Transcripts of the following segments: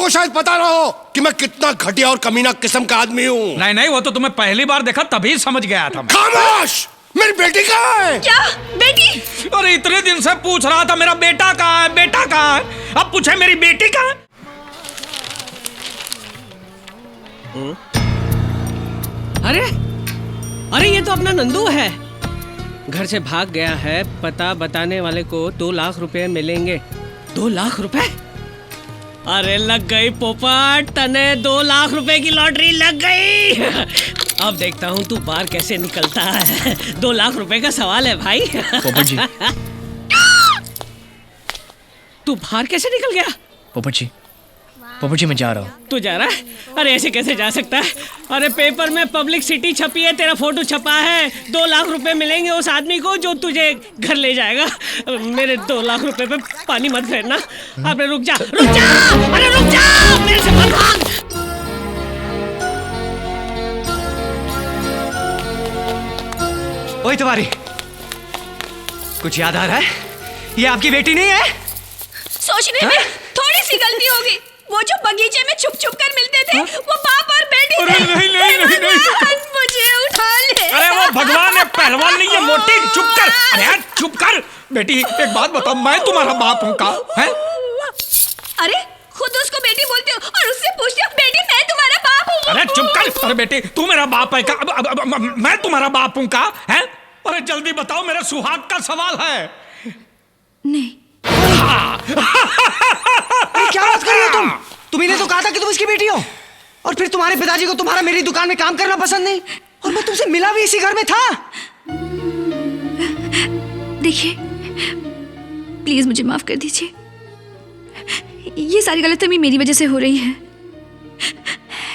को शायद पता ना हो कि मैं कितना घटिया और कमीना किस्म का आदमी हूँ। नहीं नहीं, वो तो तुम्हें पहली बार देखा तभी समझ गया था मैं। खामोश! मेरी बेटी कहाँ है? क्या बेटी? अरे इतने दिन से पूछ रहा था मेरा बेटा कहाँ है, बेटा कहाँ है, अब पूछे मेरी बेटी कहाँ है। अरे अरे ये तो अपना नंदू है, घर से भाग गया है। पता बताने वाले को 2 लाख रुपए मिलेंगे। 2 लाख रुपए? अरे लग गई पोपट, तने 2 लाख रुपए की लॉटरी लग गई। अब देखता हूँ तू बाहर कैसे निकलता है। 2 लाख रुपए का सवाल है भाई। पोपट जी। तू बाहर कैसे निकल गया? पोपट जी मैं जा रहा हूँ। तू जा रहा है? अरे ऐसे कैसे जा सकता है? अरे पेपर में पब्लिक सिटी छपी है, तेरा फोटो छपा है। 2 लाख रुपए मिलेंगे उस आदमी को जो तुझे घर ले जाएगा। मेरे 2 लाख रुपए पे पानी मत फेरना। अरे रुक जा, रुक जा, अरे रुक जा, मेरे से मत भाग। ओए तुम्हारी कुछ याद आ रहा है? ये आपकी बेटी नहीं है? सोचने में थोड़ी सी गलती होगी। वो जो बगीचे में छुप छुप कर मिलते थे, वो बाप और बेटी थे। अरे नहीं नहीं नहीं नहीं, मुझे उठा ले। अरे वो भगवान है, पहलवान नहीं है मोटी। चुप कर, अरे यार चुप कर। बेटी एक बात बताओ, मैं तुम्हारा बाप हूँ का है? अरे खुद उसको बेटी बोलते हो और उससे पूछते हो बेटी मैं तुम्हारा बाप हूँ। अरे चुप कर। अरे बेटी तू मेरा बाप है का? अब मैं तुम्हारा बाप हूँ का है? अरे जल्दी बताओ, मेरा सुहाग का सवाल है। नहीं। क्या बात कर रही हो तुम? तुम्ही ने तो कहा था कि तुम इसकी बेटी हो, और फिर तुम्हारे पिताजी को तुम्हारा मेरी दुकान में काम करना पसंद नहीं, और मैं तुमसे मिला भी इसी घर में था। देखिए प्लीज मुझे माफ कर दीजिए, ये सारी गलतफहमी मेरी वजह से हो रही है।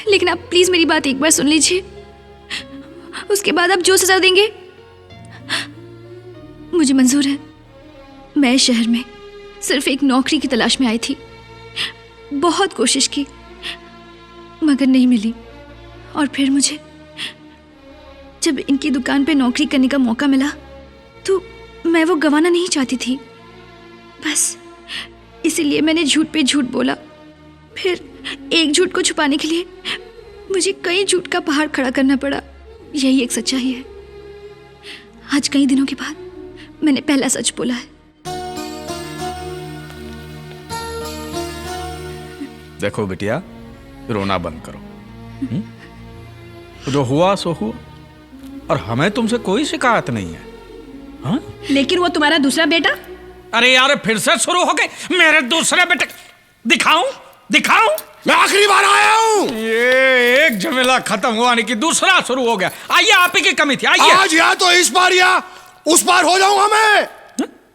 लेकिन आप प्लीज मेरी बात एक बार सुन लीजिए, उसके बाद आप जो सजा देंगे मुझे मंजूर है। मैं इस शहर में सिर्फ एक नौकरी की तलाश में आई थी। बहुत कोशिश की मगर नहीं मिली, और फिर मुझे जब इनकी दुकान पे नौकरी करने का मौका मिला तो मैं वो गंवाना नहीं चाहती थी। बस इसीलिए मैंने झूठ पे झूठ बोला। फिर एक झूठ को छुपाने के लिए मुझे कई झूठ का पहाड़ खड़ा करना पड़ा। यही एक सच्चाई है। आज कई दिनों के बाद मैंने पहला सच बोला है। देखो बिटिया, रोना बंद करो। जो हुआ सो हुआ, और हमें तुमसे कोई शिकायत नहीं है। हाँ? लेकिन वो तुम्हारा दूसरा बेटा? अरे यार फिर से शुरू हो गए मेरे दूसरे बेटे। दिखाऊं दिखाऊं? मैं आखिरी बार आया हूँ। ये एक झमेला खत्म हुआ नहीं कि दूसरा शुरू हो गया। आइए, आप ही की कमी थी। आइए। आज या तो इस बार या उस बार हो जाऊंगा मैं।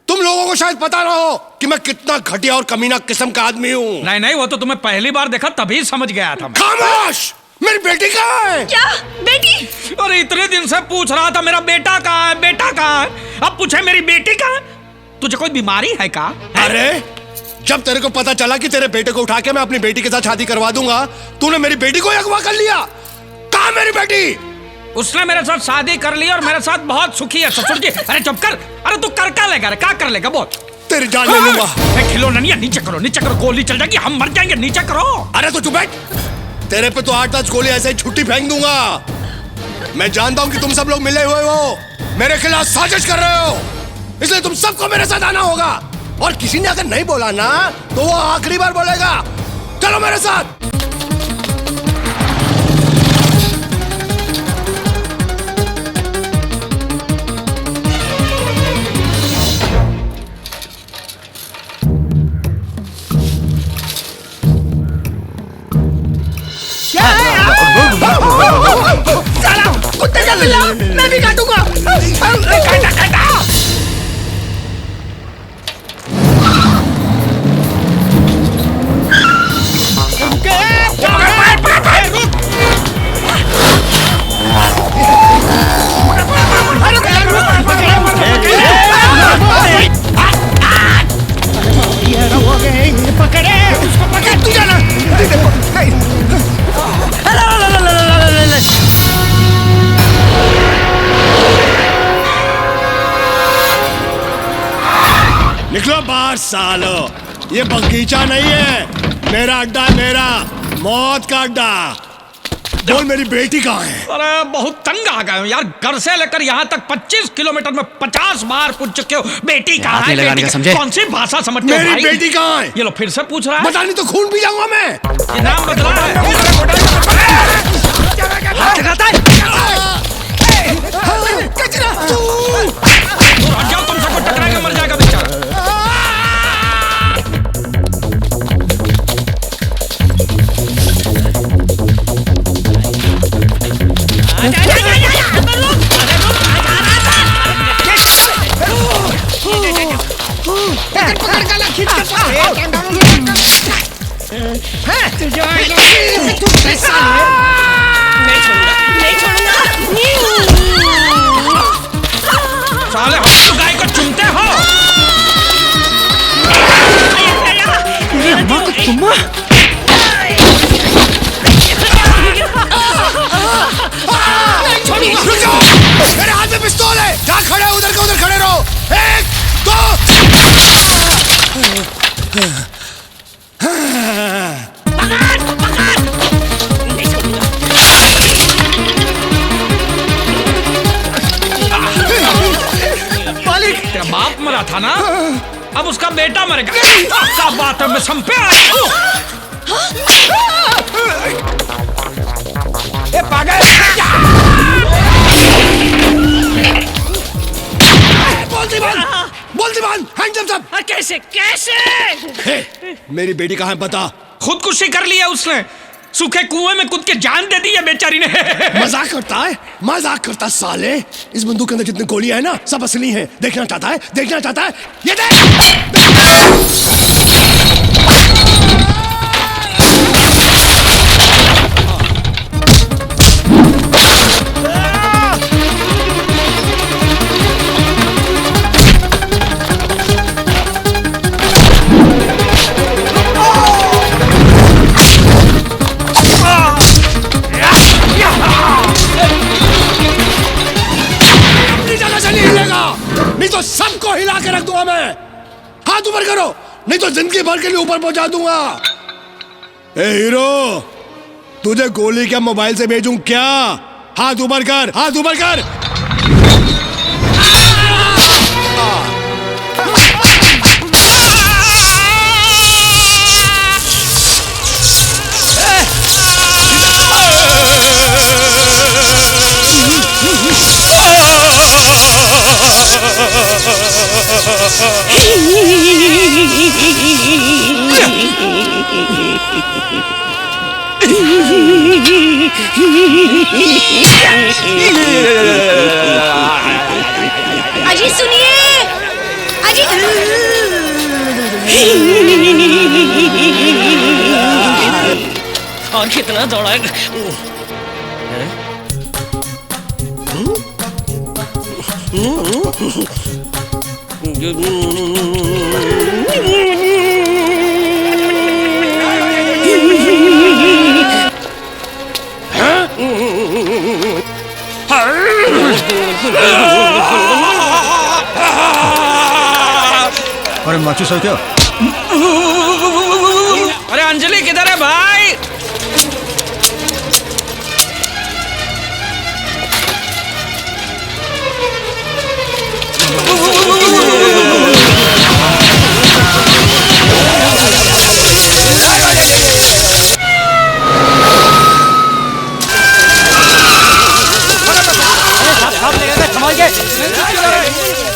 तुम लोगों को शायद पता ना हो कि मैं कितना घटिया और कमीना किस्म का आदमी हूँ। नहीं नहीं, वो तो तुम्हें पहली बार देखा तभी समझ गया था मैं। खामोश! मेरी बेटी कहाँ है? क्या बेटी? अरे इतने दिन से पूछ रहा था मेरा बेटा कहाँ है, बेटा कहाँ है, अब पूछे मेरी बेटी कहाँ है। तुझे कोई बीमारी है का? अरे जब तेरे को पता चला कि तेरे बेटे को उठा के मैं अपनी बेटी के साथ शादी करवा दूंगा, तूने मेरी बेटी को अगवा कर लिया। कहाँ मेरी बेटी? उसने मेरे साथ शादी कर ली और मेरे साथ बहुत सुखी है ससुर जी। अरे चुप कर। अरे तू कर क्या लेगा? क्या कर लेगा बोल? तेरी जान ले लूंगा। खिलौना नहीं है, नीचे करो, नीचे करो, गोली चल जाएगी, हम मर जाएंगे। नीचे करो। अरे तू चुप बैठ। तेरे पे तो 8-10 गोली ऐसे ही छुट्टी फेंक दूंगा। मैं जानता हूं कि तुम सब लोग मिले हुए हो, मेरे खिलाफ साजिश कर रहे हो, इसलिए तुम सबको मेरे साथ आना होगा। और किसी ने अगर नहीं बोला ना तो वो आखिरी बार बोलेगा। चलो मेरे साथ। कुत्ते का पिल्ला, मैं भी काटूंगा। काटा काटा। पकड़े उसको, पकड़ तू जाना। निकलो बाहर सालो, ये बगीचा नहीं है, मेरा अड्डा है, मेरा मौत का अड्डा। बोल मेरी बेटी कहाँ है? अरे बहुत तंग आ गए हो यार, घर से लेकर यहाँ तक 25 किलोमीटर में 50 बार पूछ चुके हो बेटी कहाँ है, लगाने का समझे? कौन सी भाषा समझते हो मेरी भाई? बेटी कहाँ है? ये लो फिर से पूछ रहा है। बता नहीं तो खून पी जाऊंगा मैं। ये नाम बदला है। हाथ लगाता है। दूर हट जाओ, तुमसे कोई टकराएगा मर जाएगा बेचारा। साले हम गाय को चुनते हो। तुम्मा रुक जाओ, मेरे हाथ में पिस्तौल है। जहाँ खड़े हो उधर के उधर खड़े रहो। 1 2 मालिक तेरा बाप मरा था ना, अब उसका बेटा मरेगा। क्या बात है, मैं संपे आया। ए पागल, बोल दीवान, हैंडसम सब। कैसे कैसे? मेरी बेटी कहाँ है बता। खुदकुशी कर लिया उसने, सूखे कुएं में कूद के जान दे दी है बेचारी ने। मजाक करता है, मजाक करता है साले। इस बंदूक के अंदर जितनी गोलियां है ना सब असली हैं। देखना चाहता है, देखना चाहता है, ये देख। नहीं तो सबको हिला के रख दूंगा मैं। हाथ ऊपर करो, नहीं तो जिंदगी भर के लिए ऊपर पहुंचा दूंगा। ए हीरो, तुझे गोली क्या मोबाइल से भेजूं क्या? हाथ ऊपर कर, हाथ ऊपर कर। अजी सुनिए, अजी और कितना दौड़ाएगा? अरे माचू सर क्या? अरे अंजलि किधर है भाई?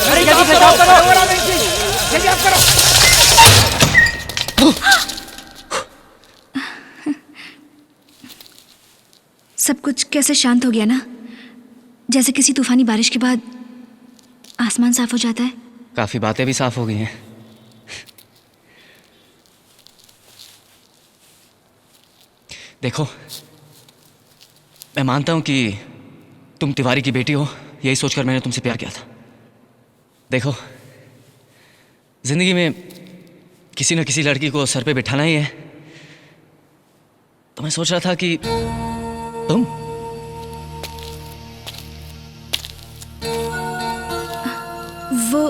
अरे जल्दी से जाओ, करो जल्दी आप करो। सब कुछ कैसे शांत हो गया ना, जैसे किसी तूफानी बारिश के बाद आसमान साफ हो जाता है। काफी बातें भी साफ हो गई हैं। देखो, मैं मानता हूं कि तुम तिवारी की बेटी हो, यही सोचकर मैंने तुमसे प्यार किया था। देखो, जिंदगी में किसी न किसी लड़की को सर पे बिठाना ही है, तो मैं सोच रहा था कि तुम वो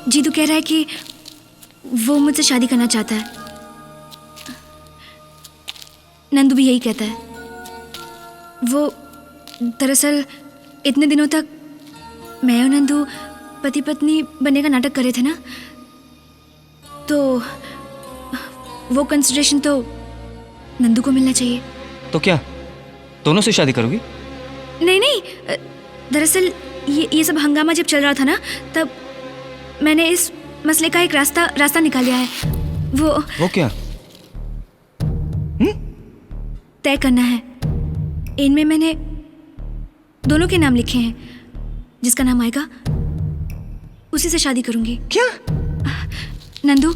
जीतू कह रहा है कि वो मुझसे शादी करना चाहता है। नंदू भी यही कहता है। वो दरअसल इतने दिनों तक मैं और नंदू पति पत्नी बनने का नाटक कर रहे थे ना, तो वो कंसिडरेशन तो नंदू को मिलना चाहिए। तो क्या दोनों से शादी करोगी? नहीं नहीं, दरअसल ये सब हंगामा जब चल रहा था ना, तब मैंने इस मसले का एक रास्ता निकाल लिया है। वो क्या? तय करना है। इनमें मैंने दोनों के नाम लिखे हैं, जिसका नाम आएगा उसी से शादी करूंगी। क्या? नंदू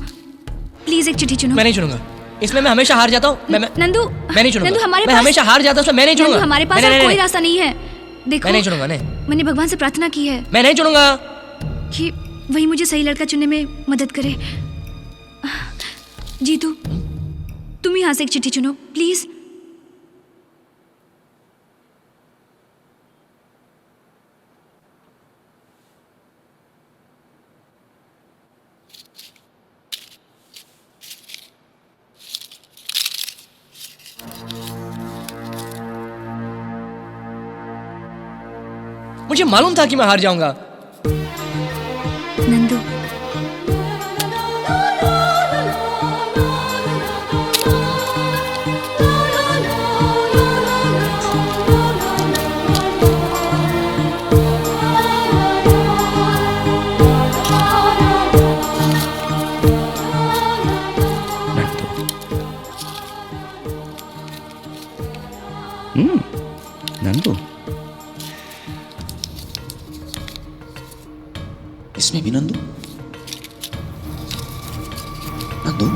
प्लीज एक चिट्ठी चुनो। मैं नहीं चुनूंगा, इसमें मैं हमेशा हार जाता हूँ। नंदू मैं नहीं चुनूंगा। नंदू हमारे मैं पास हमेशा हार जाता हूँ, मैं नहीं चुनूंगा। नंदू हमारे पास नहीं, और नहीं, कोई नहीं। रास्ता नहीं है। देखो मैं नहीं चुनूंगा, नहीं। मैंने भगवान से प्रार्थना की है मैं नहीं चुनूंगा। कि वही मुझे सही लड़का चुनने में मदद करे। जीतू तुम ही यहाँ से एक चिट्ठी चुनो प्लीज। मुझे मालूम था कि मैं हार जाऊंगा। नंदू नंदू इसमें भी नंदू? नंदू